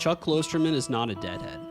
Chuck Klosterman is not a deadhead.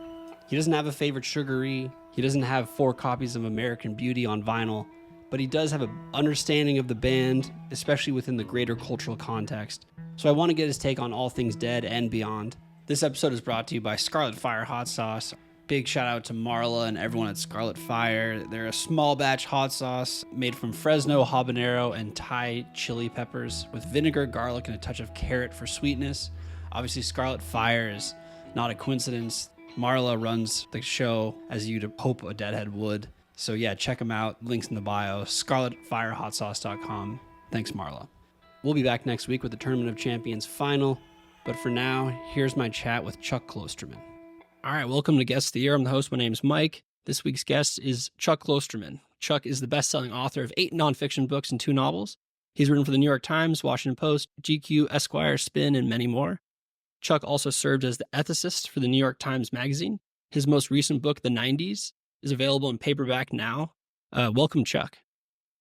He doesn't have a favorite sugary, he doesn't have 4 copies of American Beauty on vinyl, but he does have an understanding of the band, especially within the greater cultural context. So I want to get his take on all things Dead and beyond. This episode is brought to you by Scarlet Fire Hot Sauce. Big shout out to Marla and everyone at Scarlet Fire. They're a small batch hot sauce made from Fresno habanero and Thai chili peppers with vinegar, garlic, and a touch of carrot for sweetness. Obviously, Scarlet Fire is not a coincidence. Marla runs the show as you'd hope a Deadhead would. So yeah, check them out. Links in the bio. ScarletFireHotSauce.com. Thanks, Marla. We'll be back next week with the Tournament of Champions final. But for now, here's my chat with Chuck Klosterman. All right, welcome to Guest of the Year. I'm the host. My name's Mike. This week's guest is Chuck Klosterman. Chuck is the best-selling author of 8 nonfiction books and 2 novels. He's written for the New York Times, Washington Post, GQ, Esquire, Spin, and many more. Chuck also served as the ethicist for the New York Times Magazine. His most recent book, The 90s, is available in paperback now. Welcome, Chuck.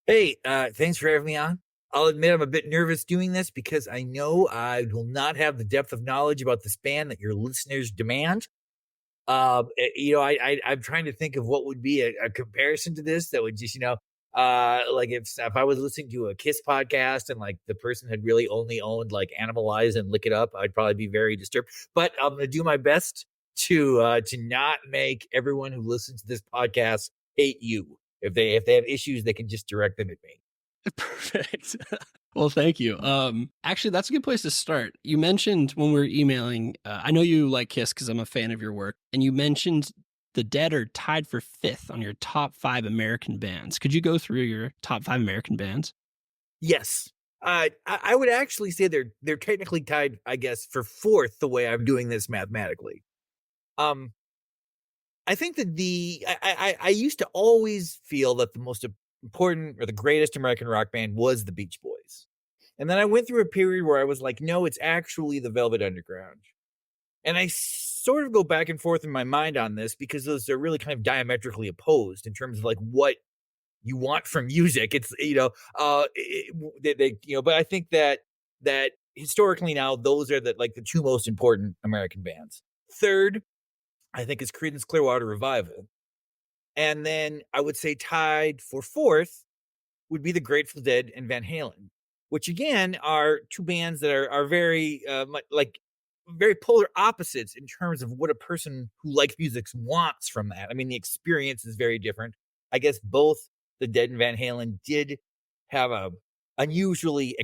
Hey, thanks for having me on. I'll admit I'm a bit nervous doing this because I know I will not have the depth of knowledge about this band that your listeners demand. I'm trying to think of what would be a comparison to this that would just, like if I was listening to a Kiss podcast and like the person had really only owned like Animalize and Lick It Up, I'd probably be very disturbed. But I'm going to do my best to not make everyone who listens to this podcast hate you. If they have issues, they can just direct them at me. Perfect. Well, thank you. Actually, that's a good place to start. You mentioned when we were emailing, I know you like Kiss because I'm a fan of your work, and you mentioned the Dead are tied for 5th on your top 5 American bands. Could you go through your top 5 American bands? Yes. I would actually say they're technically tied, I guess, for 4th the way I'm doing this mathematically. I think that I used to always feel that the most important or the greatest American rock band was the Beach Boys. And then I went through a period where I was like, no, it's actually the Velvet Underground. And I sort of go back and forth in my mind on this because those are really kind of diametrically opposed in terms of like what you want from music. It's, but I think that historically now, those are the 2 most important American bands. 3rd, I think, is Creedence Clearwater Revival. And then I would say tied for 4th would be the Grateful Dead and Van Halen, which again are 2 bands that are very very polar opposites in terms of what a person who likes music wants from that. I mean, the experience is very different. I guess both the Dead and Van Halen did have a unusually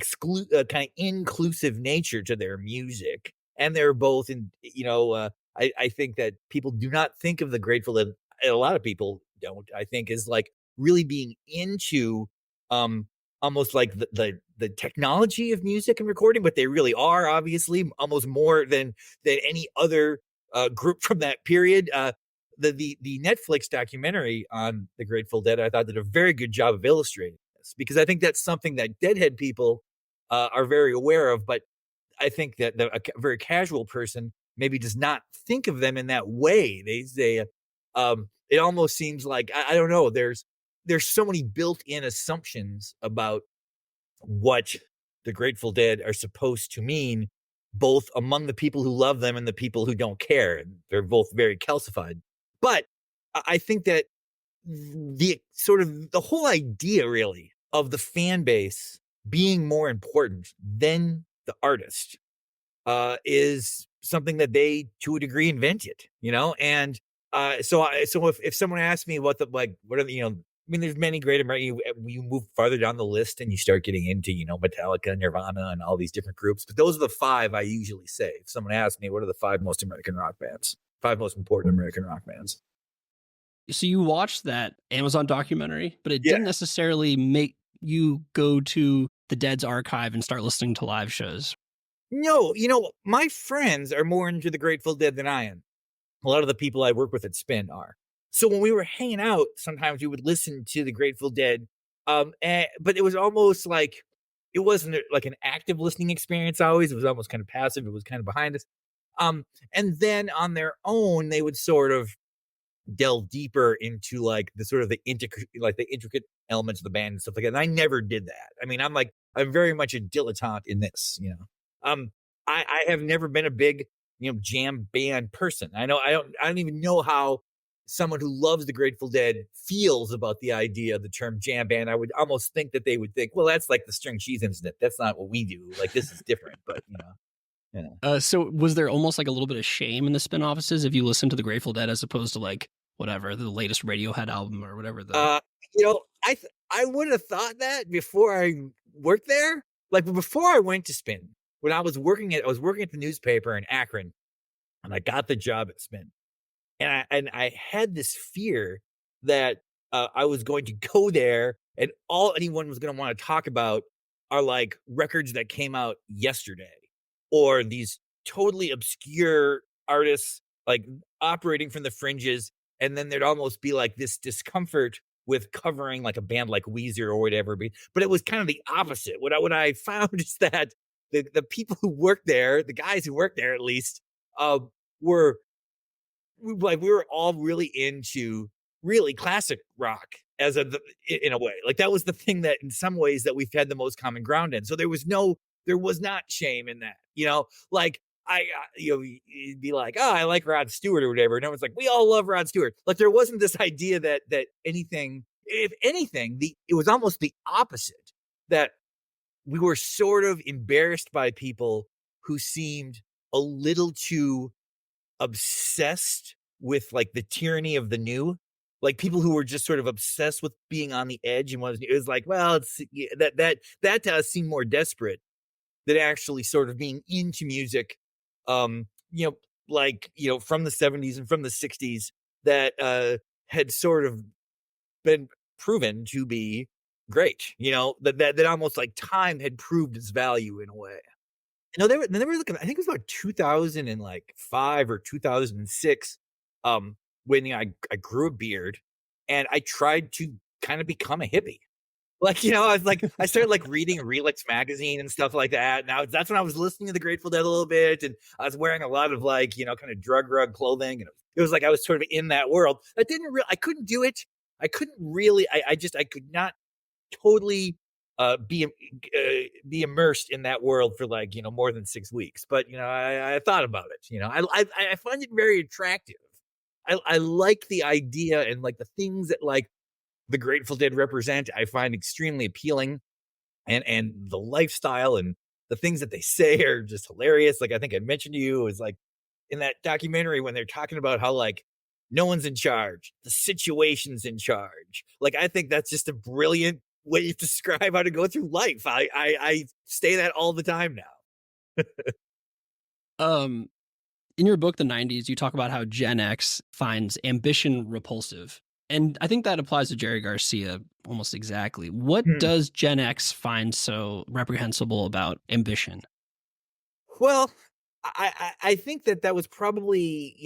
kind of inclusive nature to their music, and they're both I think that people do not think of the Grateful Dead. A lot of people don't, I think, is like really being into almost like the technology of music and recording, but they really are obviously almost more than any other group from that period. The Netflix documentary on the Grateful Dead, I thought, did a very good job of illustrating this, because I think that's something that Deadhead people are very aware of, but I think that a very casual person maybe does not think of them in that way. It almost seems like, I don't know, there's so many built-in assumptions about what the Grateful Dead are supposed to mean, both among the people who love them and the people who don't care. They're both very calcified. But I think that the whole idea really of the fan base being more important than the artist is something that they, to a degree, invented, and so if someone asks me what are the, there's many great American, you move farther down the list and you start getting into, Metallica, Nirvana, and all these different groups. But those are the 5 I usually say. If someone asks me, what are the 5 most American rock bands? 5 most important American rock bands. So you watched that Amazon documentary, but it didn't necessarily make you go to the Dead's archive and start listening to live shows. No, my friends are more into the Grateful Dead than I am. A lot of the people I work with at Spin are. So when we were hanging out, sometimes we would listen to the Grateful Dead. But it was almost like, it wasn't like an active listening experience always. It was almost kind of passive. It was kind of behind us. And then on their own, they would sort of delve deeper into like the intricate elements of the band and stuff like that. And I never did that. I mean, I'm very much a dilettante in this, I have never been a big jam band person. I don't even know how someone who loves the Grateful Dead feels about the idea of the term jam band. I would almost think that they would think, well, that's like the string cheese incident. That's not what we do. Like, this is different, but So was there almost like a little bit of shame in the spin offices if you listen to the Grateful Dead as opposed to like whatever the latest Radiohead album or whatever the Uh, I would have thought that before I worked there. Like, before I went to Spin, when I was working at the newspaper in Akron, and I got the job at Spin, and I had this fear that I was going to go there, and all anyone was going to want to talk about are like records that came out yesterday, or these totally obscure artists like operating from the fringes, and then there'd almost be like this discomfort with covering like a band like Weezer or whatever. But it was kind of the opposite. What I found is that the people who worked there, the guys who worked there at least, uh, were we were all really into really classic rock as in a way. Like, that was the thing that in some ways that we've had the most common ground in. So there was not shame in that, like you'd be like, oh, I like Rod Stewart or whatever. And everyone's like, we all love Rod Stewart. Like, there wasn't this idea that anything, if anything, it was almost the opposite, that we were sort of embarrassed by people who seemed a little too obsessed with like the tyranny of the new, like people who were just sort of obsessed with being on the edge and it was like, well, it's that to us seemed more desperate than actually sort of being into music, um, from the 70s and from the 60s that had sort of been proven to be great, that almost like time had proved its value in a way. No, they were looking. I think it was about 2005 or 2006, when I grew a beard, and I tried to kind of become a hippie. Like, I was like, I started like reading Relix magazine and stuff like that. Now that's when I was listening to the Grateful Dead a little bit, and I was wearing a lot of like, kind of drug rug clothing, and it was like I was sort of in that world. I couldn't do it. I couldn't really. I could not totally be immersed in that world for like more than 6 weeks. But I thought about it. I find it very attractive. I like the idea and like the things that like the Grateful Dead represent. I find extremely appealing, and the lifestyle and the things that they say are just hilarious. Like, I think I mentioned to you is like in that documentary when they're talking about how like no one's in charge, the situation's in charge. Like, I think that's just a brilliant way to describe how to go through life. I say that all the time now. um in your book The 90s, you talk about how Gen X finds ambition repulsive. And I think that applies to Jerry Garcia almost exactly. What Hmm. does Gen X find so reprehensible about ambition? Well, I think that was probably,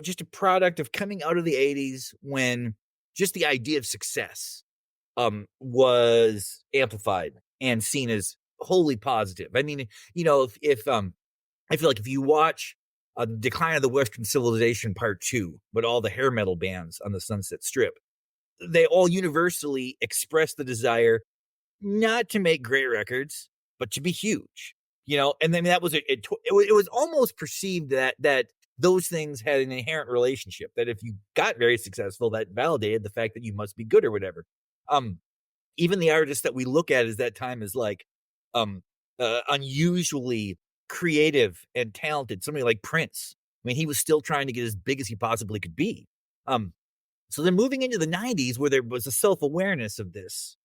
just a product of coming out of the 80s when just the idea of success was amplified and seen as wholly positive. I mean, if I feel like if you watch Decline of the Western Civilization Part 2, but all the hair metal bands on the Sunset Strip, they all universally express the desire not to make great records, but to be huge, and then that was it was almost perceived that those things had an inherent relationship, that if you got very successful, that validated the fact that you must be good or whatever. Um, Even the artists that we look at as that time is like, unusually creative and talented. Somebody like Prince. I mean, he was still trying to get as big as he possibly could be. Um, so then moving into the 90s where there was a self-awareness of this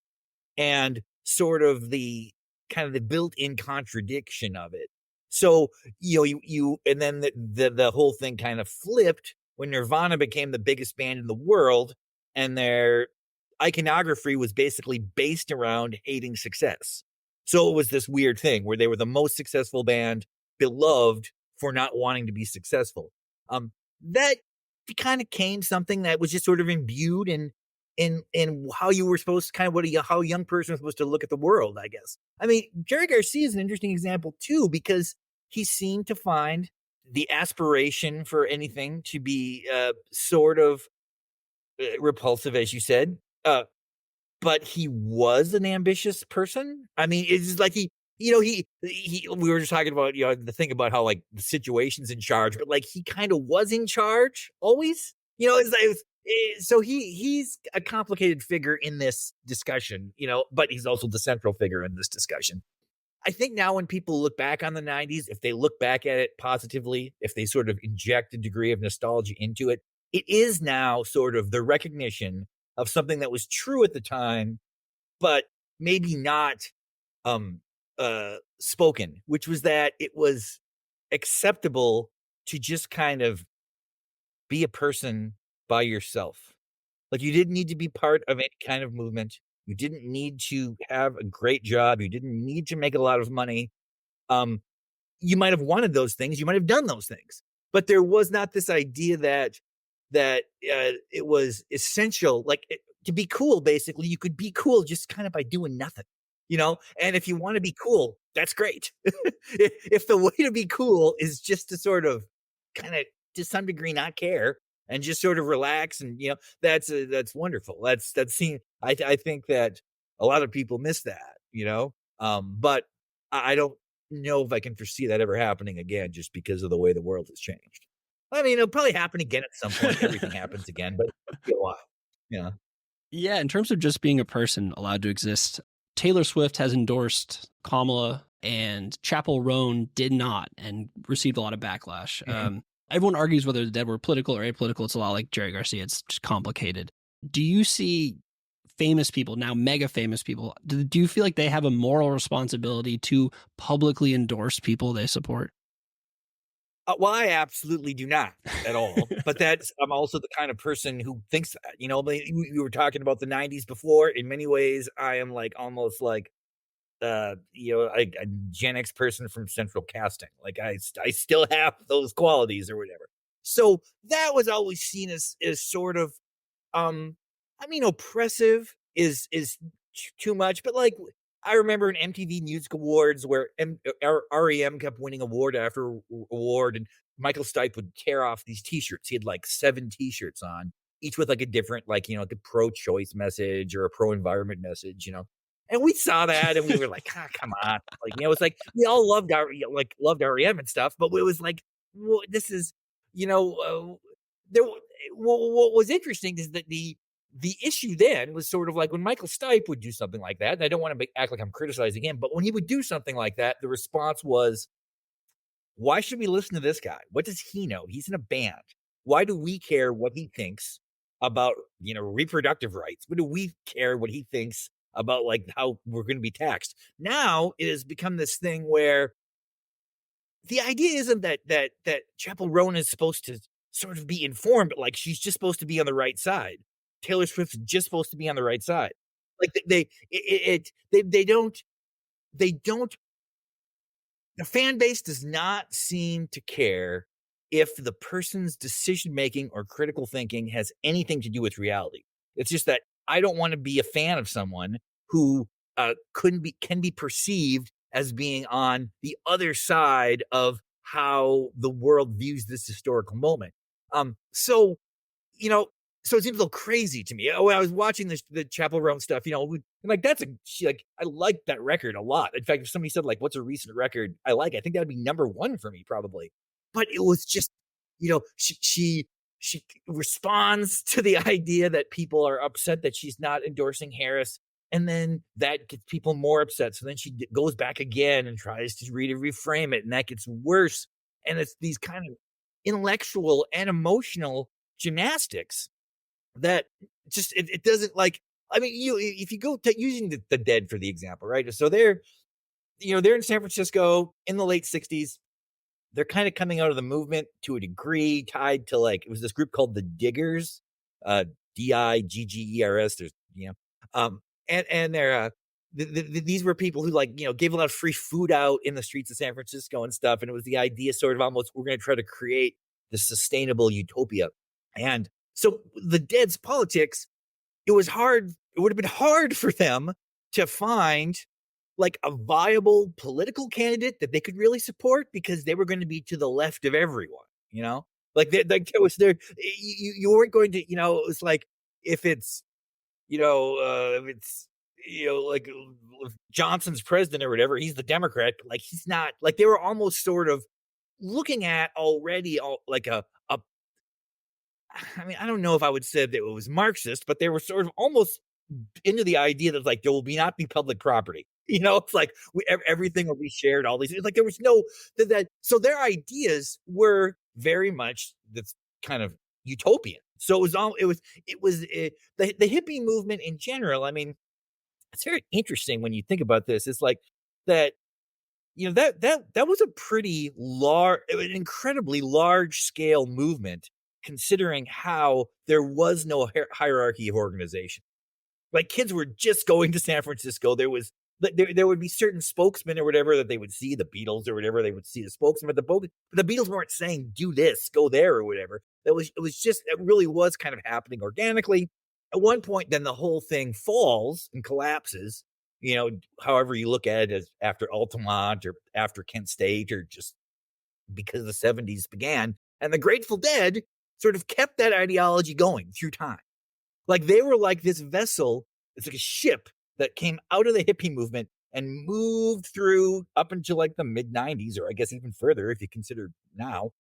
and sort of the kind of the built-in contradiction of it. So, and then the whole thing kind of flipped when Nirvana became the biggest band in the world, and their iconography was basically based around hating success. So it was this weird thing where they were the most successful band, beloved for not wanting to be successful. That kind of became something that was just sort of imbued in how you were supposed to kind of how a young person was supposed to look at the world, I guess. I mean, Jerry Garcia is an interesting example too, because he seemed to find the aspiration for anything to be sort of repulsive, as you said. But he was an ambitious person. I mean, it's just like we were just talking about, the thing about how like the situation's in charge, but like he kind of was in charge always. So he's a complicated figure in this discussion, but he's also the central figure in this discussion. I think now when people look back on the 90s, if they look back at it positively, if they sort of inject a degree of nostalgia into it, it is now sort of the recognition of something that was true at the time, but maybe not spoken, which was that it was acceptable to just kind of be a person by yourself. Like you didn't need to be part of any kind of movement. You didn't need to have a great job. You didn't need to make a lot of money. You might have wanted those things. You might have done those things, but there was not this idea that it was essential, like to be cool. Basically, you could be cool just kind of by doing nothing, And if you want to be cool, that's great. if the way to be cool is just to sort of kind of to some degree not care and just sort of relax, and that's wonderful. That's I think that a lot of people miss that, but I don't know if I can foresee that ever happening again, just because of the way the world has changed. I mean, it'll probably happen again at some point. Everything happens again, but it'll be a while. Yeah. Yeah, in terms of just being a person allowed to exist, Taylor Swift has endorsed Kamala, and Chapel Roan did not, and received a lot of backlash. Mhm. Everyone argues whether the Dead were political or apolitical. It's a lot like Jerry Garcia. It's just complicated. Do you see famous people, now mega famous people, do you feel like they have a moral responsibility to publicly endorse people they support? Well, I absolutely do not at all. But I'm also the kind of person who thinks that. We were talking about the 90s before. In many ways, I am like almost like a Gen X person from Central Casting. Like I still have those qualities or whatever. So that was always seen as sort of oppressive is too much, but like I remember in MTV Music Awards where REM kept winning award after award, and Michael Stipe would tear off these T-shirts. He had like 7 T-shirts on, each with like a different, like like a pro-choice message or a pro-environment message, And we saw that and we were like, come on, like it's like we all loved REM and stuff, but it was like, well, this is, there. What was interesting is that the issue then was sort of like when Michael Stipe would do something like that, and I don't want to act like I'm criticizing him, but when he would do something like that, the response was, why should we listen to this guy? What does he know? He's in a band. Why do we care what he thinks about, reproductive rights? What do we care what he thinks about like how we're going to be taxed? Now it has become this thing where the idea isn't that Chapel Roan is supposed to sort of be informed, but like she's just supposed to be on the right side. Taylor Swift's just supposed to be on the right side. Like they don't, the fan base does not seem to care if the person's decision making or critical thinking has anything to do with reality. It's just that I don't want to be a fan of someone who can be perceived as being on the other side of how the world views this historical moment. So it seems a little crazy to me. When I was watching the Chapel Roan stuff, like I like that record a lot. In fact, if somebody said like, what's a recent record I like, I think that would be number 1 for me probably. But it was just, she responds to the idea that people are upset that she's not endorsing Harris. And then that gets people more upset. So then she goes back again and tries to reframe it. And that gets worse. And it's these kind of intellectual and emotional gymnastics that just it doesn't like. I mean, if you go using the Dead for the example, right? So they're in San Francisco in the late 60s. They're kind of coming out of the movement to a degree, tied to like it was this group called the Diggers, Diggers. There's and they're these were people who like gave a lot of free food out in the streets of San Francisco and stuff, and it was the idea sort of almost we're going to try to create the sustainable utopia. And so the Dead's politics, it was hard. It would have been hard for them to find like a viable political candidate that they could really support because they were going to be to the left of everyone, like it was there. You weren't going to, it was like if it's like if Johnson's president or whatever, he's the Democrat. Like he's not. Like they were almost sort of looking at already like a. I mean, I don't know if I would say that it was Marxist, but they were sort of almost into the idea that like there will not be public property. It's like everything will be shared. All these like there was no that. So their ideas were very much that's kind of utopian. So the hippie movement in general. I mean, it's very interesting when you think about this. It's like that. That was a pretty large, an incredibly large scale movement, considering how there was no hierarchy of organization. Like kids were just going to San Francisco. There would be certain spokesmen or whatever that they would see, the Beatles or whatever, they would see the spokesman, but the Beatles weren't saying do this, go there or whatever. It really was kind of happening organically. At one point, then the whole thing falls and collapses. However you look at it, as after Altamont or after Kent State or just because the 70s began, and the Grateful Dead sort of kept that ideology going through time. Like they were like this vessel. It's like a ship that came out of the hippie movement and moved through up until like the mid 90s, or I guess even further if you consider now,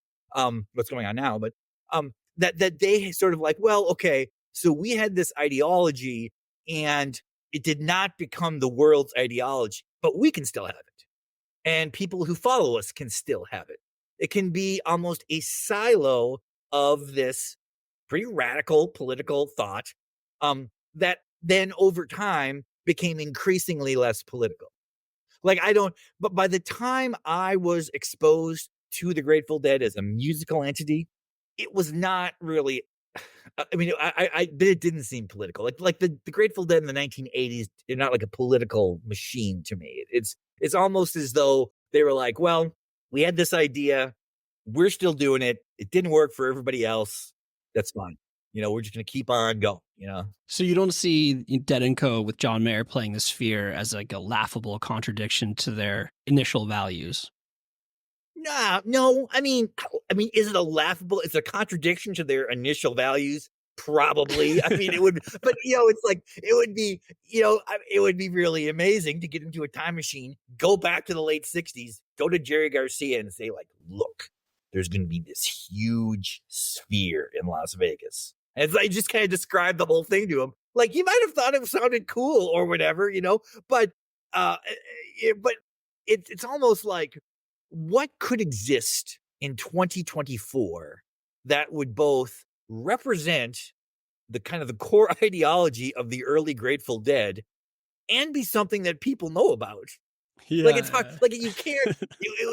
what's going on now. But that they sort of like, well, okay, so we had this ideology and it did not become the world's ideology, but we can still have it. And people who follow us can still have it. It can be almost a silo of this pretty radical political thought that then over time became increasingly less political. But by the time I was exposed to the Grateful Dead as a musical entity, it was not really, I mean, it didn't seem political. Like the Grateful Dead in the 1980s, they're not like a political machine to me. It's almost as though they were like, well, we had this idea, we're still doing it. It didn't work for everybody else. That's fine. We're just going to keep on going, So you don't see Dead & Co. with John Mayer playing the Sphere as like a laughable contradiction to their initial values? No. I mean, is it a laughable? It's a contradiction to their initial values. Probably. I mean, it would, but it's like, it would be, it would be really amazing to get into a time machine, go back to the late 60s, go to Jerry Garcia and say like, look, there's going to be this huge sphere in Las Vegas. And I just kind of described the whole thing to him. Like he might have thought it sounded cool or whatever, but it's almost like what could exist in 2024 that would both represent the kind of the core ideology of the early Grateful Dead and be something that people know about. Yeah. Like it's hard. Like you can't.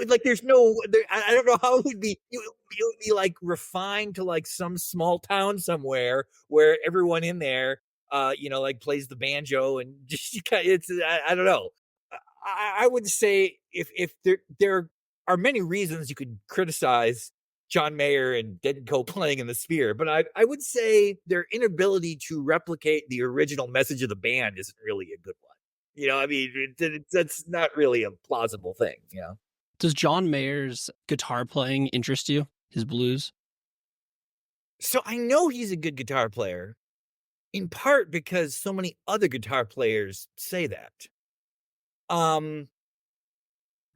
Like there's no. I don't know how it would be. It would be like refined to like some small town somewhere where everyone in there, like plays the banjo and just it's. I don't know. I would say if there are many reasons you could criticize John Mayer and Dead & Co. playing in the Sphere, but I would say their inability to replicate the original message of the band isn't really a good one. I mean, that's not really a plausible thing, Does John Mayer's guitar playing interest you? His blues? So I know he's a good guitar player, in part because so many other guitar players say that.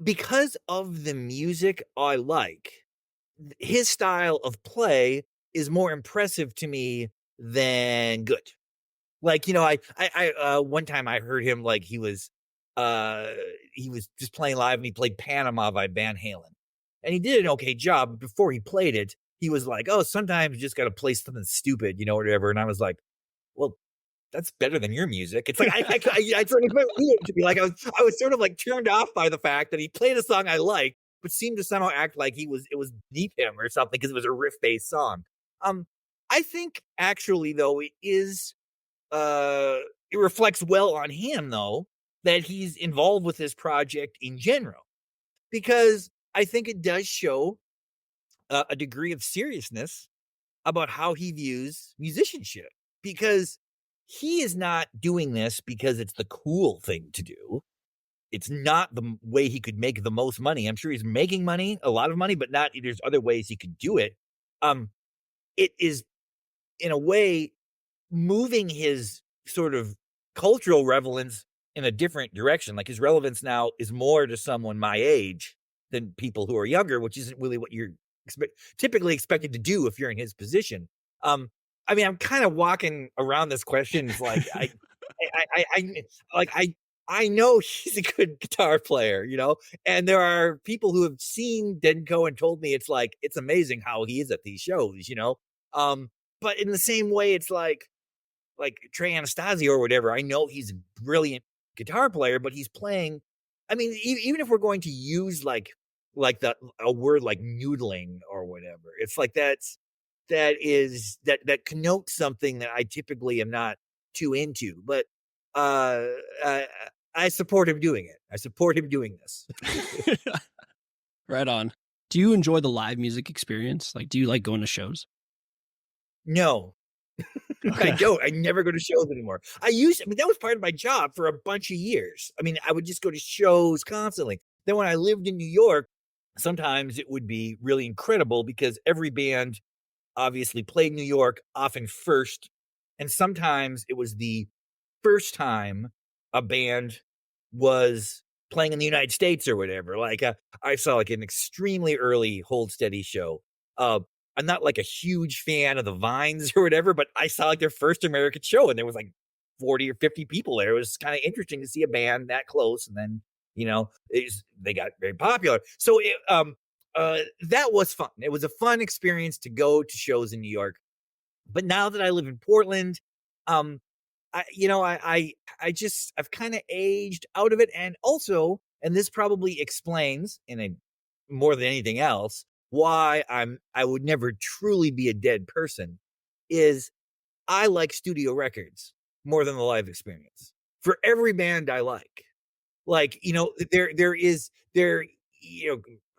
Because of the music I like, his style of play is more impressive to me than good. Like, I one time I heard him like he was just playing live and he played Panama by Van Halen. And he did an okay job. But before he played it, he was like, oh, sometimes you just got to play something stupid, whatever. And I was like, well, that's better than your music. It's like, I sort of went weird to be like, I was sort of like turned off by the fact that he played a song I liked, but seemed to somehow act like it was beneath him or something because it was a riff-based song. I think actually though it reflects well on him though that he's involved with this project in general, because I think it does show a degree of seriousness about how he views musicianship, because he is not doing this because it's the cool thing to do. It's not the way he could make the most money. I'm sure he's making money, a lot of money, but there's other ways he could do it. It is in a way moving his sort of cultural relevance in a different direction. Like his relevance now is more to someone my age than people who are younger, which isn't really what you're typically expected to do if you're in his position. Um, I mean, I'm kind of walking around this question. It's like like I know he's a good guitar player, you know, and there are people who have seen Denko and told me it's like it's amazing how he is at these shows, you know. But in the same way, it's like Trey Anastasio or whatever. I know he's a brilliant guitar player, but he's playing. I mean, even if we're going to use like a word like noodling or whatever, it's like that connotes something that I typically am not too into. But uh, I, I support him doing it. I support him doing this. Right on. Do you enjoy the live music experience? Like, do you like going to shows? No, I don't. I never go to shows anymore. I mean, that was part of my job for a bunch of years. I mean, I would just go to shows constantly. Then when I lived in New York, sometimes it would be really incredible because every band obviously played New York often first. And sometimes it was the first time a band was playing in the United States or whatever. Like I saw like an extremely early Hold Steady show. I'm not like a huge fan of the Vines or whatever, but I saw like their first American show and there was like 40 or 50 people there. It was kind of interesting to see a band that close. And then, you know, they got very popular. So that was fun. It was a fun experience to go to shows in New York. But now that I live in Portland, I've kind of aged out of it. And also, and this probably explains more than anything else, why I would never truly be a Dead person is I like studio records more than the live experience for every band I like, you know,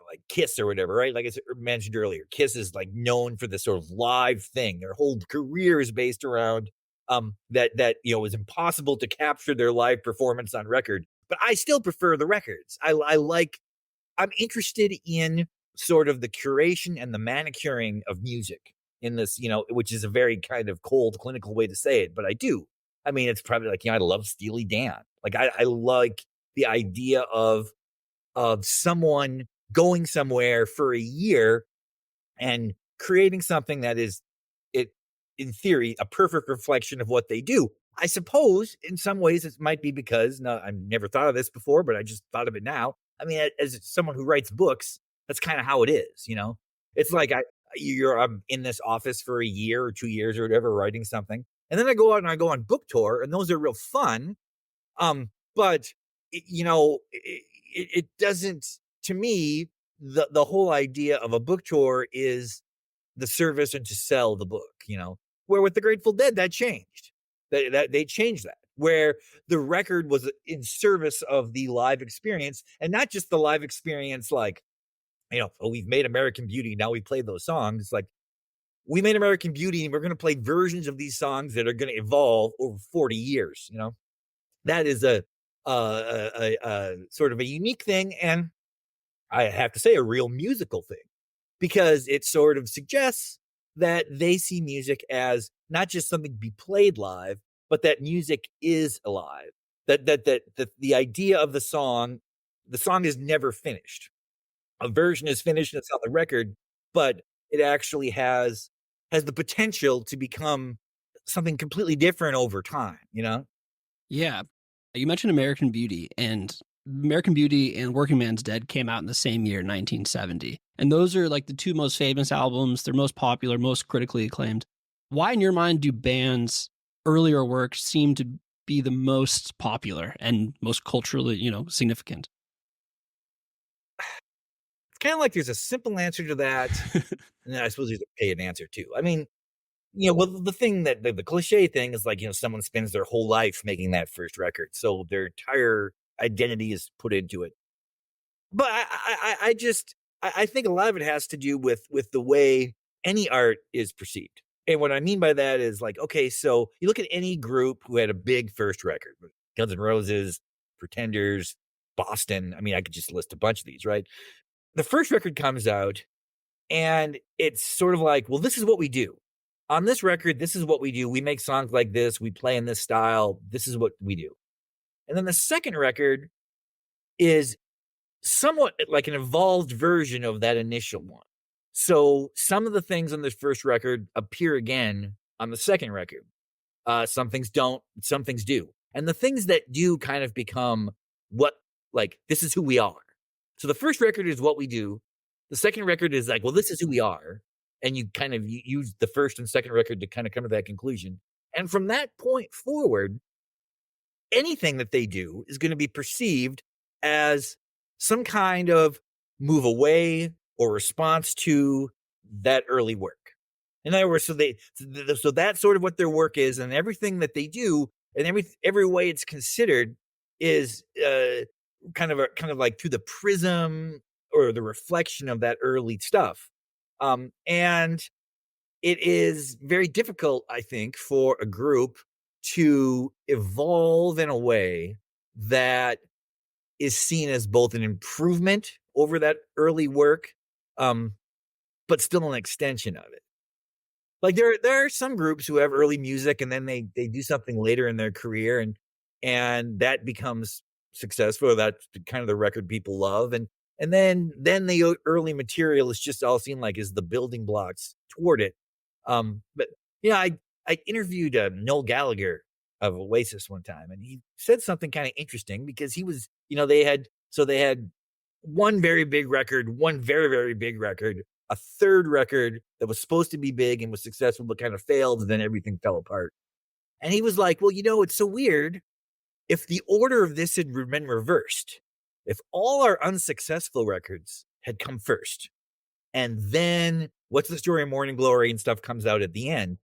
like Kiss or whatever, right? Like I mentioned earlier, Kiss is like known for this sort of live thing. Their whole career is based around that you know is impossible to capture their live performance on record. But I still prefer the records. I'm interested in sort of the curation and the manicuring of music in this, you know, which is a very kind of cold clinical way to say it, but I do. I mean, it's probably like, you know, I love Steely Dan. Like I like the idea of someone going somewhere for a year and creating something that is it in theory a perfect reflection of what they do. I suppose in some ways it might be because I've never thought of this before, but I just thought of it now. I mean, as someone who writes books, that's kind of how it is, you know. It's like I'm in this office for a year or 2 years or whatever, writing something, and then I go out and I go on book tour, and those are real fun. But it doesn't. To me, the whole idea of a book tour is the service and to sell the book. You know, where with the Grateful Dead that changed. That they changed that where the record was in service of the live experience and not just the live experience like, you know, oh, we've made American Beauty, now we play those songs. It's like we made American Beauty and we're going to play versions of these songs that are going to evolve over 40 years, you know. That is a sort of a unique thing, and I have to say a real musical thing, because it sort of suggests that they see music as not just something to be played live, but that music is alive. That the idea of the song is never finished. A version is finished and it's on the record, but it actually has the potential to become something completely different over time, you know? Yeah. You mentioned American Beauty, and American Beauty and Working Man's Dead came out in the same year, 1970. And those are like the two most famous albums. They're most popular, most critically acclaimed. Why, in your mind, do bands' earlier work seem to be the most popular and most culturally, you know, significant? It's kind of like there's a simple answer to that. And then I suppose there's a paid answer too. I mean, you know, well, the thing that the cliche thing is like, you know, someone spends their whole life making that first record. So their entire identity is put into it. But I think a lot of it has to do with the way any art is perceived. And what I mean by that is like, okay, so you look at any group who had a big first record, Guns N' Roses, Pretenders, Boston. I mean, I could just list a bunch of these, right? The first record comes out and it's sort of like, well, this is what we do. On this record, this is what we do. We make songs like this. We play in this style. This is what we do. And then the second record is somewhat like an evolved version of that initial one. So some of the things on this first record appear again on the second record. Some things don't, some things do. And the things that do kind of become what, like, this is who we are. So the first record is what we do. The second record is like, well, this is who we are. And you kind of use the first and second record to kind of come to that conclusion. And from that point forward, anything that they do is going to be perceived as some kind of move away or response to that early work. In other words, so that's sort of what their work is, and everything that they do, and every way it's considered is kind of like through the prism or the reflection of that early stuff. And it is very difficult, I think, for a group to evolve in a way that is seen as both an improvement over that early work, but still an extension of it. Like there are some groups who have early music and then they do something later in their career and that becomes successful. That's kind of the record people love. And then the early material is just all seen like as the building blocks toward it. But yeah, I interviewed Noel Gallagher of Oasis one time, and he said something kind of interesting because he was, they had one very big record, one very, very big record, a third record that was supposed to be big and was successful, but kind of failed. And then everything fell apart. And he was like, well, it's so weird. If the order of this had been reversed, if all our unsuccessful records had come first, and then What's the Story of Morning Glory and stuff comes out at the end,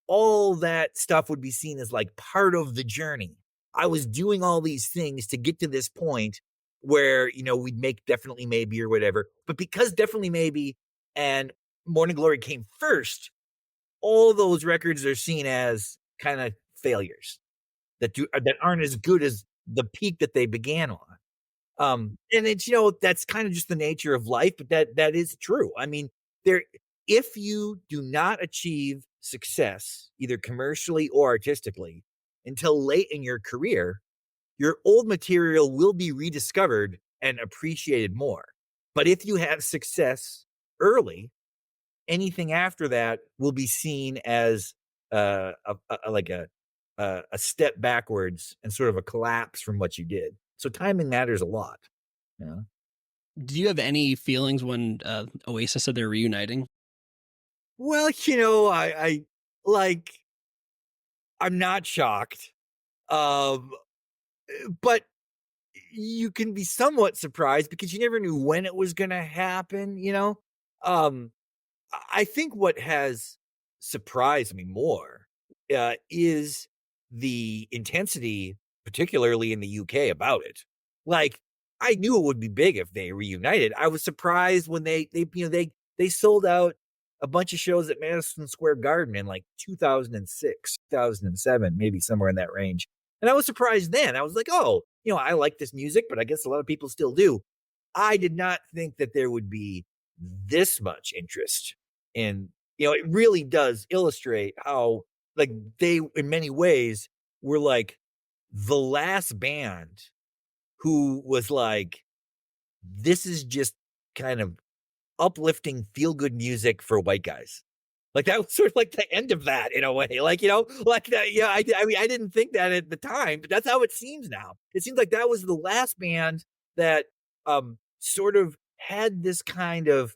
all that stuff would be seen as like part of the journey. I was doing all these things to get to this point where, we'd make Definitely Maybe or whatever. But because Definitely Maybe and Morning Glory came first, all those records are seen as kind of failures that aren't as good as the peak that they began on. And it's, that's kind of just the nature of life, but that is true. I mean, if you do not achieve success, either commercially or artistically, until late in your career, your old material will be rediscovered and appreciated more. But if you have success early, anything after that will be seen as a step backwards and sort of a collapse from what you did. So timing matters a lot. Yeah. Do you have any feelings when Oasis said they're reuniting? Well, I'm not shocked. But you can be somewhat surprised because you never knew when it was going to happen, I think what has surprised me more is the intensity, particularly in the UK, about it. Like, I knew it would be big if they reunited. I was surprised when they sold out a bunch of shows at Madison Square Garden in like 2006, 2007, maybe somewhere in that range. And I was surprised then. I was like, oh, I like this music, but I guess a lot of people still do. I did not think that there would be this much interest in, it really does illustrate how, like, they, in many ways, were like the last band who was like, this is just kind of uplifting, feel good music for white guys. Like that was sort of like the end of that in a way, like that. Yeah, I mean, I didn't think that at the time, but that's how it seems now. It seems like that was the last band that sort of had this kind of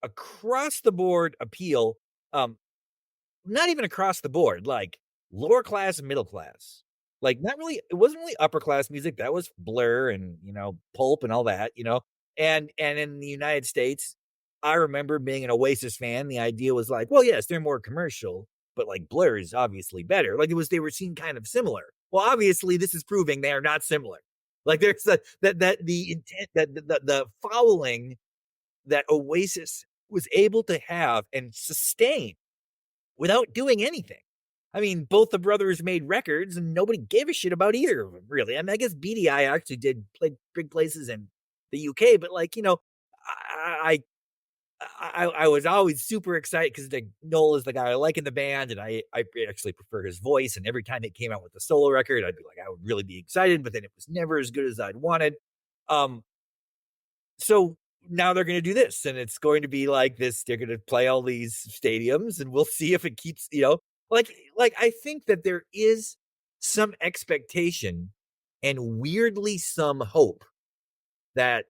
across the board appeal. Not even across the board, like lower class, middle class. Like not really, it wasn't really upper class music. That was Blur and Pulp and all that, and in the United States, I remember being an Oasis fan. The idea was like, well, yes, they're more commercial, but like Blur is obviously better. Like they were seen kind of similar. Well, obviously, this is proving they are not similar. Like there's the intent that the following that Oasis was able to have and sustain without doing anything. I mean, both the brothers made records and nobody gave a shit about either of them, really. I mean, I guess BDI actually did play big places in the UK, but like, I was always super excited because Noel is the guy I like in the band, and I actually prefer his voice. And every time it came out with a solo record, I'd be like, I would really be excited, but then it was never as good as I'd wanted. Um, so now they're going to do this, and it's going to be like this. They're going to play all these stadiums, and we'll see if it keeps, like I think that there is some expectation and weirdly some hope that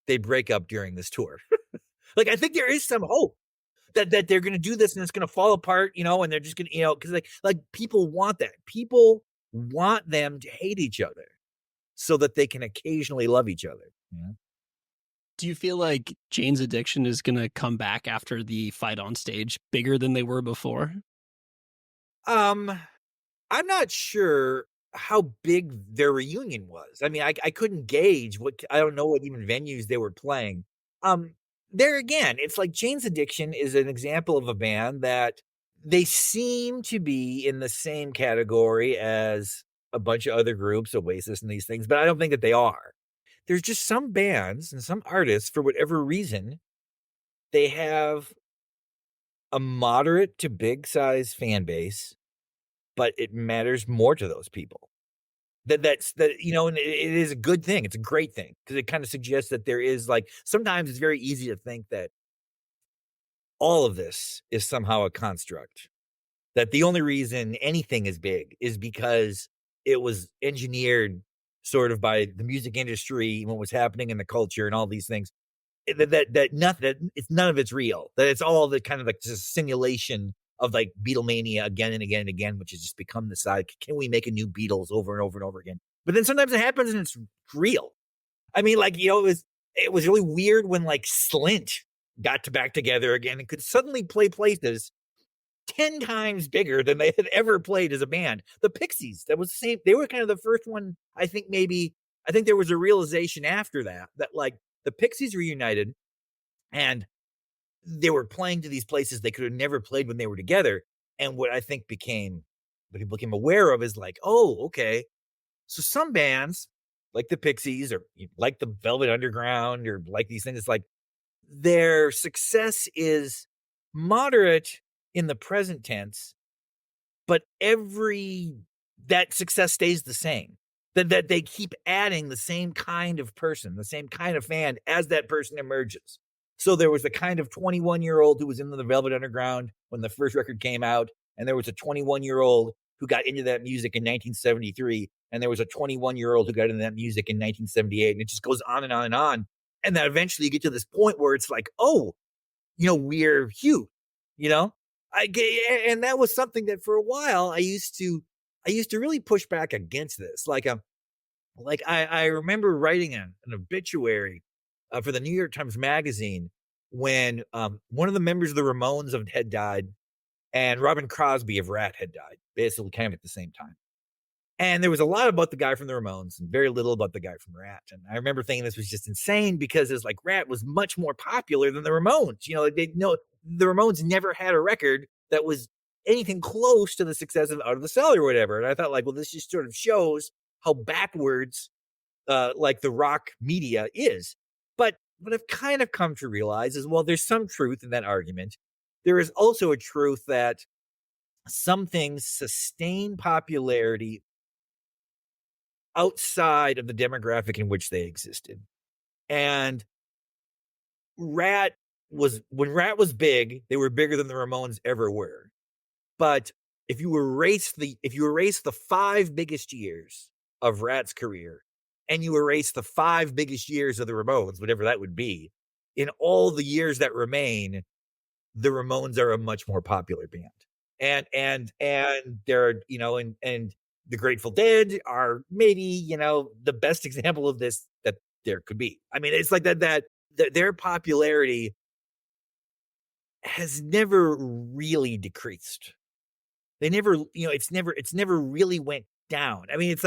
they break up during this tour. Like, I think there is some hope that they're going to do this and it's going to fall apart, and they're just going to, because like people want that. People want them to hate each other so that they can occasionally love each other. Yeah. Do you feel like Jane's Addiction is going to come back after the fight on stage bigger than they were before? I'm not sure how big their reunion was. I mean, I couldn't gauge I don't know what even venues they were playing. There again, it's like Jane's Addiction is an example of a band that they seem to be in the same category as a bunch of other groups, Oasis and these things, but I don't think that they are. There's just some bands and some artists, for whatever reason, they have a moderate to big size fan base, but it matters more to those people. And it is a good thing. It's a great thing because it kind of suggests that there is, like, sometimes it's very easy to think that all of this is somehow a construct, that the only reason anything is big is because it was engineered sort of by the music industry, what was happening in the culture and all these things. It's none of it's real. That it's all the kind of like just simulation of like Beatlemania again and again and again, which has just become the side. Can we make a new Beatles over and over and over again? But then sometimes it happens and it's real. I mean, like, it was really weird when like Slint got back together again and could suddenly play places 10 times bigger than they had ever played as a band. The Pixies, that was the same. They were kind of the first one. I think there was a realization after that like the Pixies reunited and they were playing to these places they could have never played when they were together. And what people became aware of is like, oh, okay. So some bands like the Pixies or like the Velvet Underground or like these things, it's like their success is moderate in the present tense, but that success stays the same. That they keep adding the same kind of person, the same kind of fan as that person emerges. So there was the kind of 21-year-old who was in the Velvet Underground when the first record came out, and there was a 21-year-old who got into that music in 1973, and there was a 21-year-old who got into that music in 1978, and it just goes on and on and on. And then eventually you get to this point where it's like, oh, we're huge, and that was something that for a while I used to really push back against this. I remember writing an obituary for the New York Times Magazine when one of the members of the Ramones had died and Robin Crosby of Rat had died, basically kind of at the same time. And there was a lot about the guy from the Ramones and very little about the guy from Rat. And I remember thinking this was just insane because it's like Rat was much more popular than the Ramones. The Ramones never had a record that was anything close to the success of Out of the Cellar or whatever. And I thought, like, well, this just sort of shows how backwards like the rock media is. But what I've kind of come to realize is, well, there's some truth in that argument. There is also a truth that some things sustain popularity outside of the demographic in which they existed. And when Rat was big, they were bigger than the Ramones ever were. But if you erase the 5 biggest years of Rat's career and you erase the 5 biggest years of the Ramones, whatever that would be, in all the years that remain, the Ramones are a much more popular band. And they're, and the Grateful Dead are maybe, the best example of this that there could be. I mean, it's like that their popularity has never really decreased. They never, it's never really went down. I mean, it's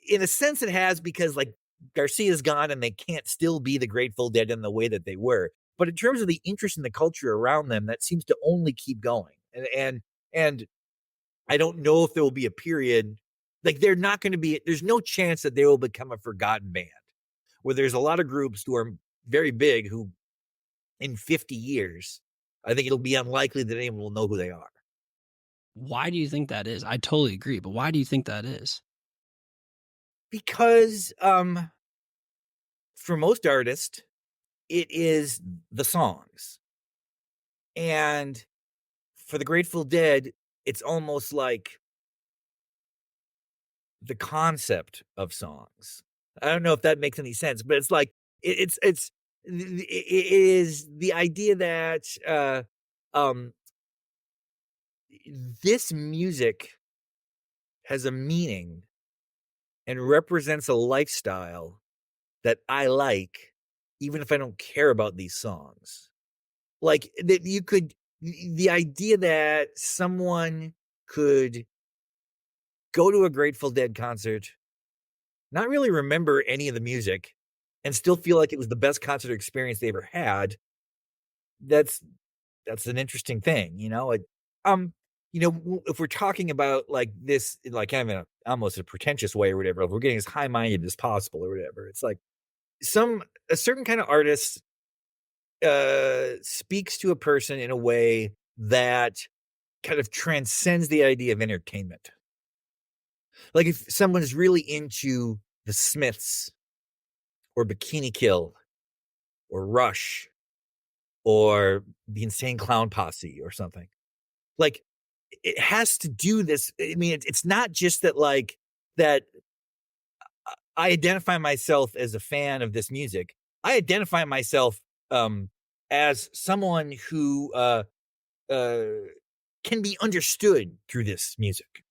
in a sense it has, because like Garcia's gone and they can't still be the Grateful Dead in the way that they were. But in terms of the interest in the culture around them, that seems to only keep going. And I don't know if there will be a period, like there's no chance that they will become a forgotten band, where there's a lot of groups who are very big who in 50 years, I think it'll be unlikely that anyone will know who they are. Why do you think that is? I totally agree, but why do you think that is? Because for most artists, it is the songs. And for the Grateful Dead, it's almost like the concept of songs. I don't know if that makes any sense, but it's like it is the idea that um this music has a meaning and represents a lifestyle that I like, even if I don't care about these songs. Like that you could the idea that someone could go to a Grateful Dead concert, not really remember any of the music, and still feel like it was the best concert experience they ever had. That's that's an interesting thing, you know. If we're talking about like this, like kind of in almost a pretentious way or whatever, if we're getting as high minded as possible or whatever, it's like a certain kind of artist speaks to a person in a way that kind of transcends the idea of entertainment. Like if someone's really into the Smiths or Bikini Kill or Rush or the Insane Clown Posse or something, like it has to do this. I mean, it's not just that like that I identify myself as a fan of this music. I identify myself as someone who can be understood through this music.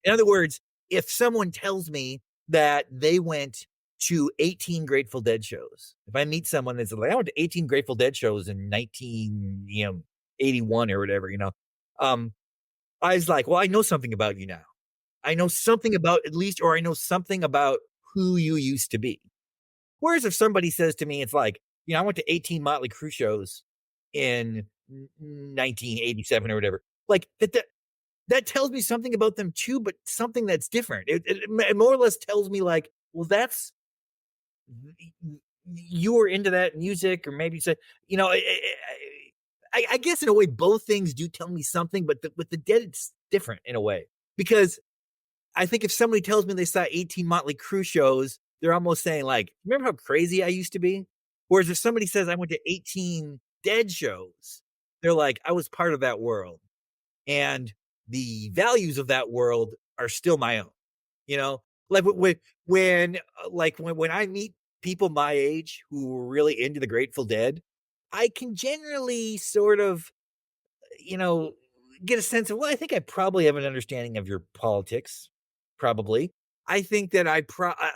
In other words, if someone tells me that they went to 18 Grateful Dead shows, if I meet someone that's like, I went to 18 Grateful Dead shows in 1981 or whatever, I was like, well, I know something about you now. I know something about at least, or I know something about who you used to be. Whereas if somebody says to me, it's like, I went to 18 Motley Crue shows in 1987 or whatever, like that tells me something about them too, but something that's different. It more or less tells me like, well, that's you were into that music, or maybe you said, I guess in a way, both things do tell me something, but with the Dead, it's different in a way because I think if somebody tells me they saw 18 Motley Crue shows, they're almost saying like, remember how crazy I used to be? Whereas if somebody says I went to 18 Dead shows, they're like, I was part of that world. And the values of that world are still my own, like when I meet people my age who are really into the Grateful Dead, I can generally sort of, get a sense of, well, I think I probably have an understanding of your politics. Probably. I think that I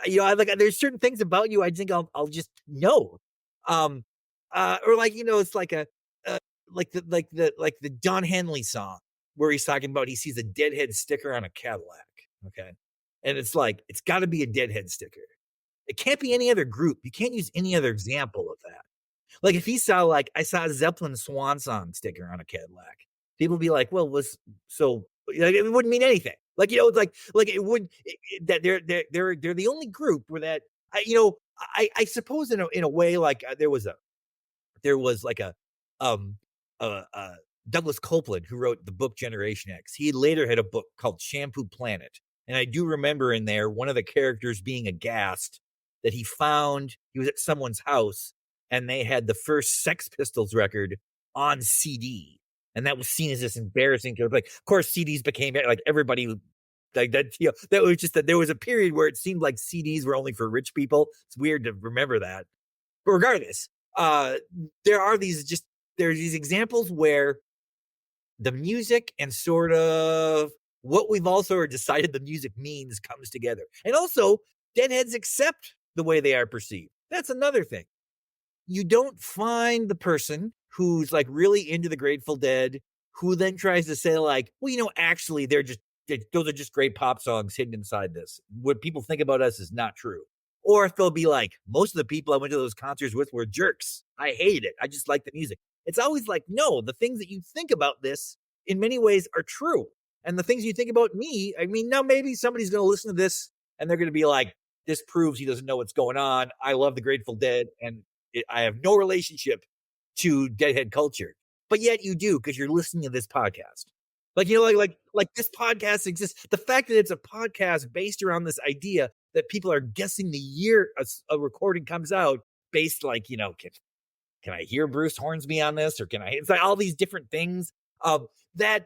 like, there's certain things about you I think I'll just know. Or like, it's like like the Don Henley song where he's talking about he sees a Deadhead sticker on a Cadillac. Okay. And it's like, it's got to be a Deadhead sticker. It can't be any other group. You can't use any other example of that. Like if he saw like I saw a Zeppelin Swan Song sticker on a Cadillac, people would be like, well, it wouldn't mean anything. Like, it's like it would that they're the only group where that I suppose in a way like there was like a um Douglas Copeland who wrote the book Generation X. He later had a book called Shampoo Planet. And I do remember in there one of the characters being aghast that he was at someone's house and they had the first Sex Pistols record on CD. And that was seen as this embarrassing. Like, of course, CDs became like everybody like that. That was just that there was a period where it seemed like CDs were only for rich people. It's weird to remember that. But regardless, there's these examples where the music and sort of what we've also decided the music means comes together. And also, Deadheads accept the way they are perceived. That's another thing. You don't find the person who's like really into the Grateful Dead who then tries to say like, well, actually those are just great pop songs hidden inside this. What people think about us is not true. Or if they'll be like, most of the people I went to those concerts with were jerks. I hate it. I just like the music. It's always like, no, the things that you think about this in many ways are true. And the things you think about me, I mean, now maybe somebody's going to listen to this and they're going to be like, this proves he doesn't know what's going on. I love the Grateful Dead. And I have no relationship to Deadhead culture, but yet you do because you're listening to this podcast. Like, you know, like this podcast exists. The fact that it's a podcast based around this idea that people are guessing the year a recording comes out based, like, you know, can I hear Bruce Hornsby on this, or can I? It's like all these different things. That's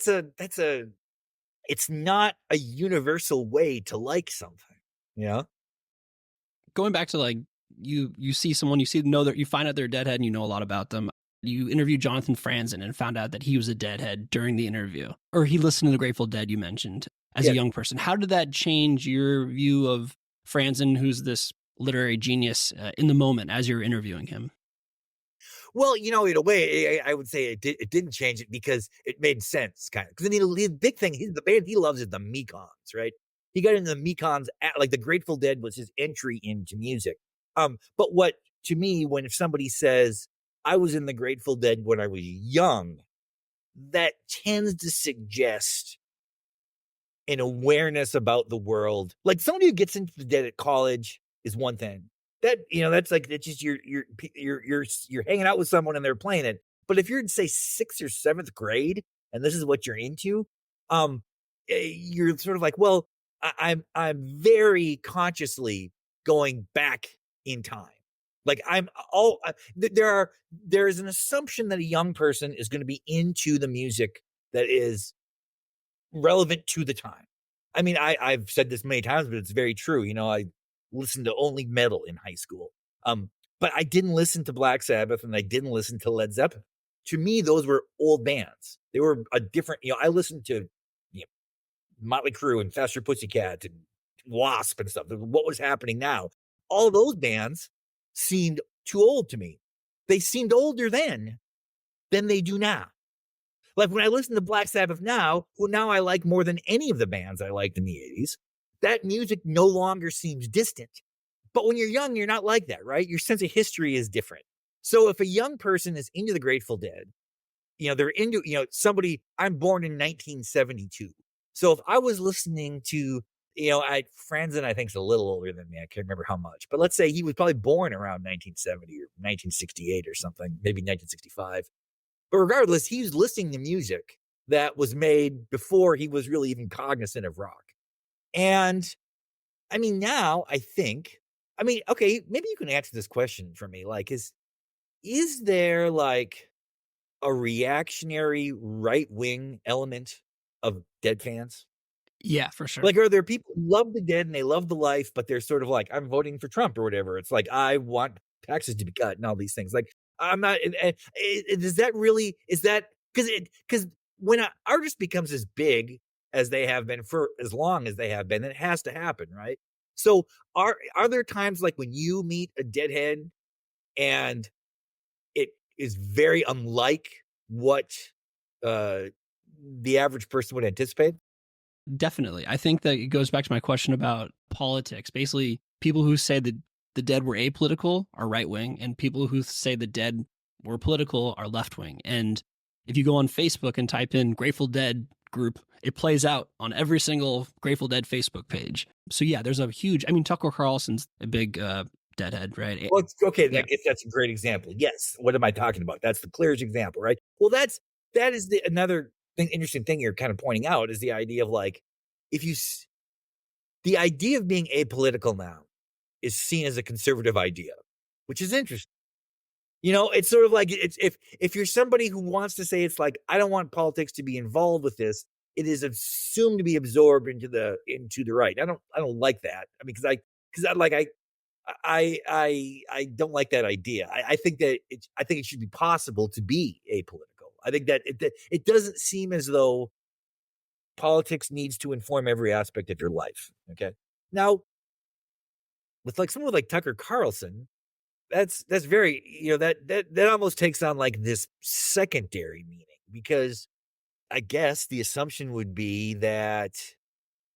a. It's not a universal way to like something. Yeah. Going back to like you see someone, know that you find out they're a Deadhead and you know a lot about them. You interviewed Jonathan Franzen and found out that he was a Deadhead during the interview, or he listened to the Grateful Dead you mentioned as a young person. How did that change your view of Franzen, who's this literary genius, in the moment as you're interviewing him? Well, you know, in a way, I would say it didn't change it because it made sense, kind of. Because I mean, his big thing, the band he loves is the Mekons, right? He got into the Mekons, like the Grateful Dead was his entry into music. But what, to me, when if somebody says, I was in the Grateful Dead when I was young, that tends to suggest an awareness about the world. Like somebody who gets into the Dead at college is one thing. That, you know, that's like, that's just you're hanging out with someone and they're playing it. But if you're in, say, 6th or 7th grade and this is what you're into, you're sort of like, well, I'm very consciously going back in time. Like there is an assumption that a young person is going to be into the music that is relevant to the time. I mean, I've said this many times, but it's very true. You know, I listened to only metal in high school. But I didn't listen to Black Sabbath and I didn't listen to Led Zeppelin. To me, those were old bands. They were a different, you know, I listened to, you know, Motley Crue and Faster Pussycat and Wasp and stuff. What was happening now? All those bands seemed too old to me. They seemed older then than they do now. Like when I listen to Black Sabbath now, who now I like more than any of the bands I liked in the 80s, that music no longer seems distant. But when you're young, you're not like that, right? Your sense of history is different. So if a young person is into the Grateful Dead, you know, they're into, you know, somebody, I'm born in 1972. So if I was listening to, you know, Franzen, I think is a little older than me. I can't remember how much, but let's say he was probably born around 1970 or 1968 or something, maybe 1965. But regardless, he's listening to music that was made before he was really even cognizant of rock. And I mean, now I think, I mean, okay, maybe you can answer this question for me. Like, is there like a reactionary right-wing element of Dead fans? Yeah, for sure. Like, are there people who love the Dead and they love the life, but they're sort of like, I'm voting for Trump or whatever. It's like, I want taxes to be cut and all these things. Like, I'm not, is that really, is that, because when an artist becomes as big as they have been for as long as they have been, it has to happen, right? So are there times like when you meet a Deadhead and it is very unlike what the average person would anticipate? Definitely. I think that it goes back to my question about politics. Basically, people who say that the Dead were apolitical are right wing, and people who say the Dead were political are left wing. And if you go on Facebook and type in Grateful Dead group, it plays out on every single Grateful Dead Facebook page. So yeah, there's a huge, I mean, Tucker Carlson's a big Deadhead, right? Well, okay, Yeah. I guess that's a great example. Yes. What am I talking about? That's the clearest example, right? Well, that is another interesting thing you're kind of pointing out is the idea of like, the idea of being apolitical now is seen as a conservative idea, which is interesting. You know, it's sort of like it's if you're somebody who wants to say it's like, I don't want politics to be involved with this, it is assumed to be absorbed into the right. I don't like that. I mean, I don't like that idea. I think that I think it should be possible to be apolitical. I think that it doesn't seem as though politics needs to inform every aspect of your life. Okay. Now, with like someone like Tucker Carlson, that's very, you know, that almost takes on like this secondary meaning, because I guess the assumption would be that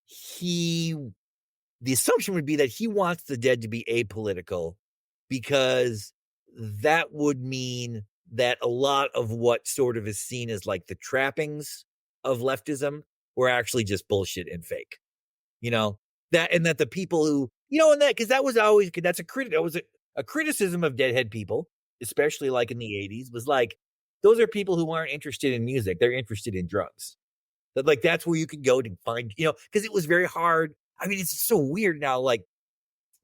he wants the Dead to be apolitical, because that would mean that a lot of what sort of is seen as like the trappings of leftism were actually just bullshit and fake, you know, that the people who, you know, and that, because that was always, that's a critic, that was a criticism of Deadhead people, especially like in the 80s, was like, those are people who aren't interested in music. They're interested in drugs. That like that's where you could go to find, because it was very hard. I mean, it's so weird now. Like,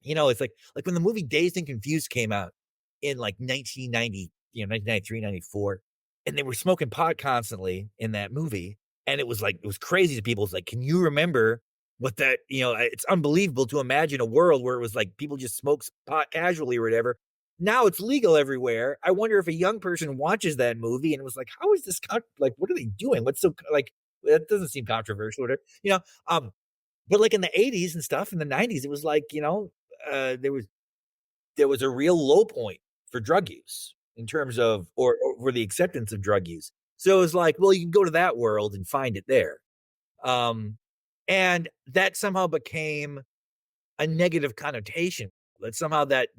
it's like when the movie Dazed and Confused came out in like 1990, 1993, 94, and they were smoking pot constantly in that movie. And it was crazy to people. It's like, can you remember what that, it's unbelievable to imagine a world where it was like people just smoke pot casually or whatever. Now it's legal everywhere. I wonder if a young person watches that movie and was like, how is this, like, what are they doing? What's so, like, that doesn't seem controversial or whatever, but like in the 80s and stuff, in the 90s, it was like, there was a real low point for drug use in terms of, or for the acceptance of drug use. So it was like, well, you can go to that world and find it there. And that somehow became a negative connotation. That somehow that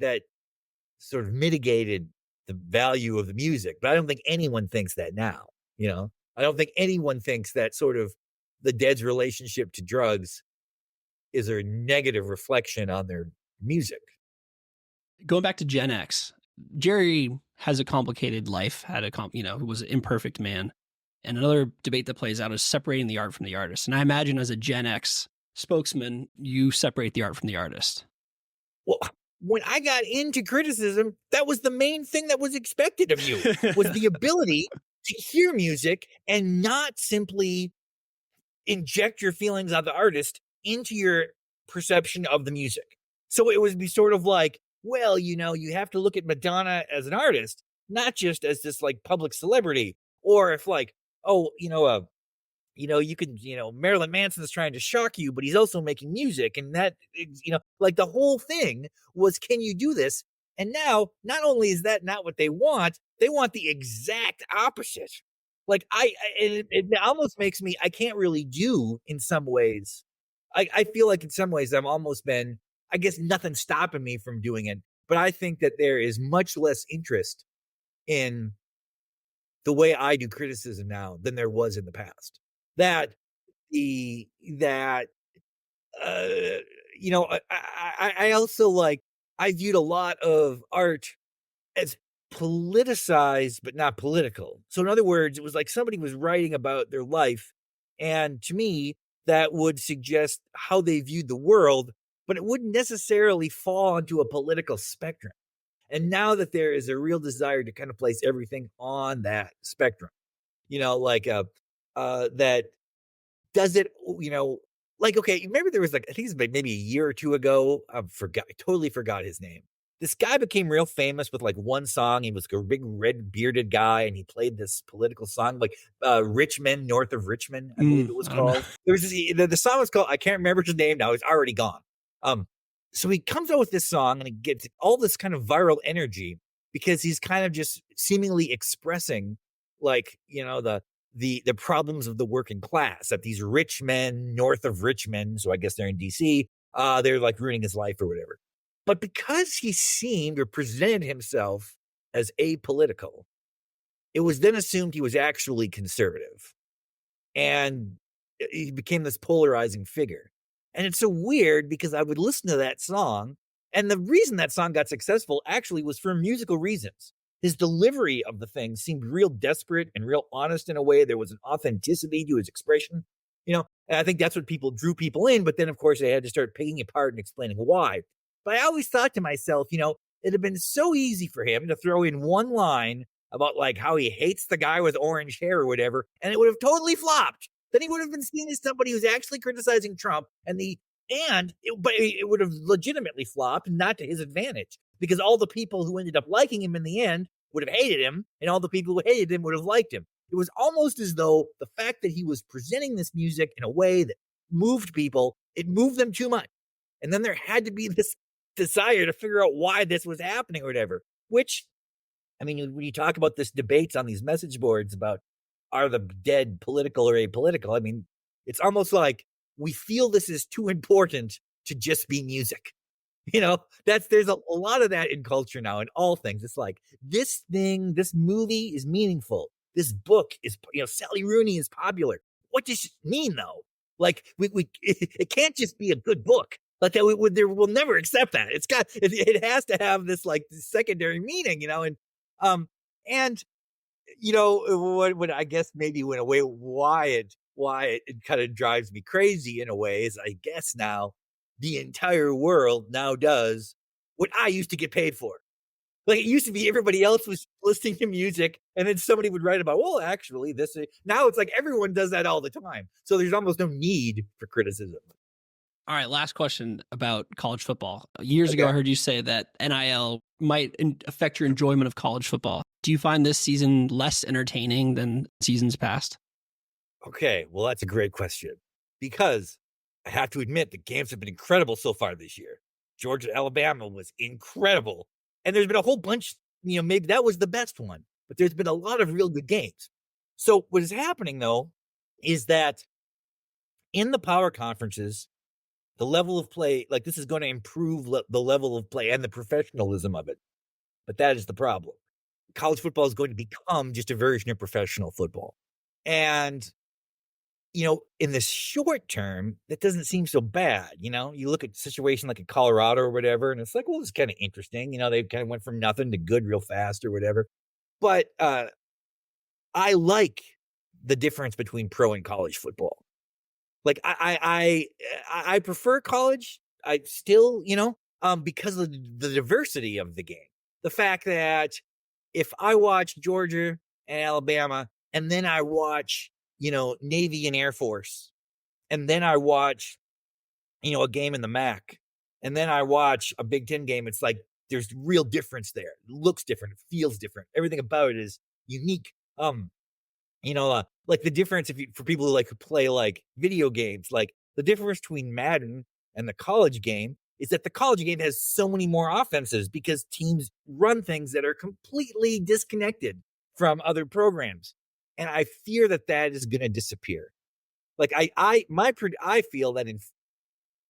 sort of mitigated the value of the music. But I don't think anyone thinks that now, I don't think anyone thinks that sort of the Dead's relationship to drugs is a negative reflection on their music. Going back to Gen X, Jerry has a complicated life, who was an imperfect man. And another debate that plays out is separating the art from the artist. And I imagine as a Gen X spokesman, you separate the art from the artist. Well, when I got into criticism, that was the main thing that was expected of you, was the ability to hear music and not simply inject your feelings of the artist into your perception of the music. So it would be sort of like, well, you have to look at Madonna as an artist, not just as this like public celebrity. Or if like, oh, you can, Marilyn Manson is trying to shock you, but he's also making music. And that, like the whole thing was, can you do this? And now, not only is that not what they want the exact opposite. Like it almost makes me, I can't really do in some ways. I feel like in some ways I've almost been, I guess nothing's stopping me from doing it. But I think that there is much less interest in the way I do criticism now than there was in the past. I also like, I viewed a lot of art as politicized, but not political. So in other words, it was like somebody was writing about their life. And to me, that would suggest how they viewed the world, but it wouldn't necessarily fall into a political spectrum. And now that there is a real desire to kind of place everything on that spectrum, that does it, like, okay, remember there was like, I think it's maybe a year or two ago, I totally forgot his name. This guy became real famous with like one song. He was a big red bearded guy and he played this political song, like Richmond, North of Richmond, I believe it was called. There was the song was called, I can't remember his name now, it's already gone. So he comes out with this song and he gets all this kind of viral energy because he's kind of just seemingly expressing like, the problems of the working class, that these rich men north of Richmond, so I guess they're in DC, they're like ruining his life or whatever. But because he seemed or presented himself as apolitical, it was then assumed he was actually conservative. And he became this polarizing figure. And it's so weird because I would listen to that song, and the reason that song got successful actually was for musical reasons. His delivery of the thing seemed real desperate and real honest in a way. There was an authenticity to his expression, and I think that's what drew people in. But then, of course, they had to start picking apart and explaining why. But I always thought to myself, it had been so easy for him to throw in one line about like how he hates the guy with orange hair or whatever, and it would have totally flopped. Then he would have been seen as somebody who's actually criticizing Trump, but it would have legitimately flopped, not to his advantage, because all the people who ended up liking him in the end would have hated him, and all the people who hated him would have liked him. It was almost as though the fact that he was presenting this music in a way that moved people, it moved them too much. And then there had to be this desire to figure out why this was happening or whatever, which, I mean, when you talk about this debates on these message boards about are the Dead political or apolitical, I mean, it's almost like we feel this is too important to just be music. There's a lot of that in culture now, in all things. It's like this movie is meaningful. This book is, Sally Rooney is popular. What does it mean though? Like it can't just be a good book. Like that, we'll never accept that. It has to have this like secondary meaning, and what I guess maybe in a way why it kind of drives me crazy in a way is I guess now the entire world now does what I used to get paid for. Like it used to be everybody else was listening to music and then somebody would write about, well, actually now it's like everyone does that all the time. So there's almost no need for criticism. All right, last question about college football. Years ago, I heard you say that NIL might affect your enjoyment of college football. Do you find this season less entertaining than seasons past? Okay, well, that's a great question because I have to admit the games have been incredible so far this year. Georgia, Alabama was incredible. And there's been a whole bunch, maybe that was the best one, but there's been a lot of real good games. So what is happening, though, is that in the power conferences, the level of play, like this is going to improve the level of play and the professionalism of it. But that is the problem. College football is going to become just a version of professional football. And, in the short term, that doesn't seem so bad. You look at a situation like in Colorado or whatever, and it's like, well, it's kind of interesting. They kind of went from nothing to good real fast or whatever. But I like the difference between pro and college football. Like I prefer college. I still, because of the diversity of the game. The fact that if I watch Georgia and Alabama, and then I watch, Navy and Air Force, and then I watch, a game in the MAC, and then I watch a Big Ten game, it's like there's real difference there. It looks different. It feels different. Everything about it is unique. Like the difference for people who like to play like video games, like the difference between Madden and the college game is that the college game has so many more offenses because teams run things that are completely disconnected from other programs. And I fear that is going to disappear. Like I feel that in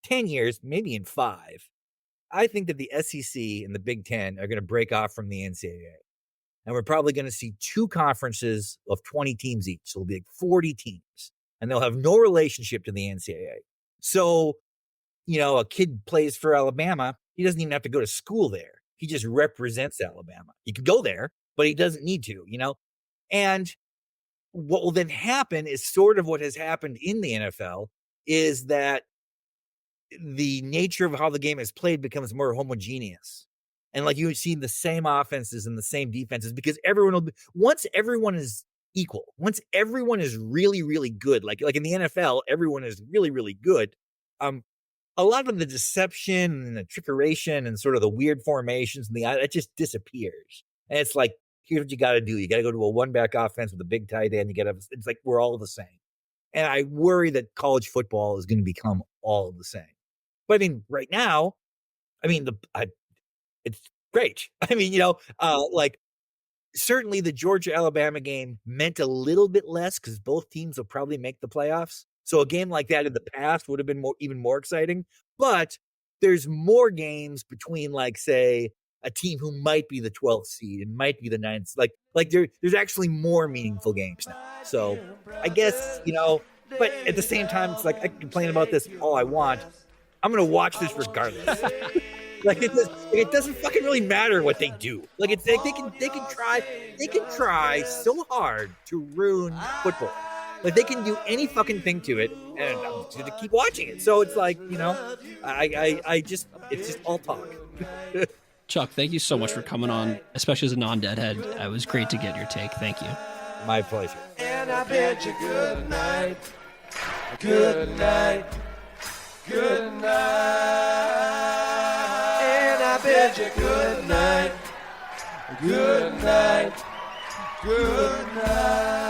10 years, maybe in 5, I think that the SEC and the Big Ten are going to break off from the NCAA. And we're probably going to see 2 conferences of 20 teams each. So it'll be like 40 teams. And they'll have no relationship to the NCAA. So, a kid plays for Alabama. He doesn't even have to go to school there. He just represents Alabama. He can go there, but he doesn't need to, And what will then happen is sort of what has happened in the NFL is that the nature of how the game is played becomes more homogeneous. And like you would see the same offenses and the same defenses because once everyone is equal, once everyone is really, really good, like in the NFL, everyone is really, really good. A lot of the deception and the trickeration and sort of the weird formations and it just disappears. And it's like, here's what you got to do. You got to go to a 1-back offense with a big tight end. It's like, we're all the same. And I worry that college football is going to become all the same. But I mean, right now, it's great. Like certainly the Georgia-Alabama game meant a little bit less because both teams will probably make the playoffs. So a game like that in the past would have been even more exciting. But there's more games between, like, say, a team who might be the 12th seed and might be the 9th. Like there's actually more meaningful games now. So I guess, but at the same time, it's like I can complain about this all I want. I'm going to watch this regardless. Like it doesn't fucking really matter what they do. Like it's like they can try so hard to ruin football. Like they can do any fucking thing to it, and I'm just gonna keep watching it. So it's like it's just all talk. Chuck, thank you so much for coming on, especially as a non-Deadhead. It was great to get your take. Thank you. My pleasure. And I bid you good night, good night, good night. And I bid you good night, good night, good night.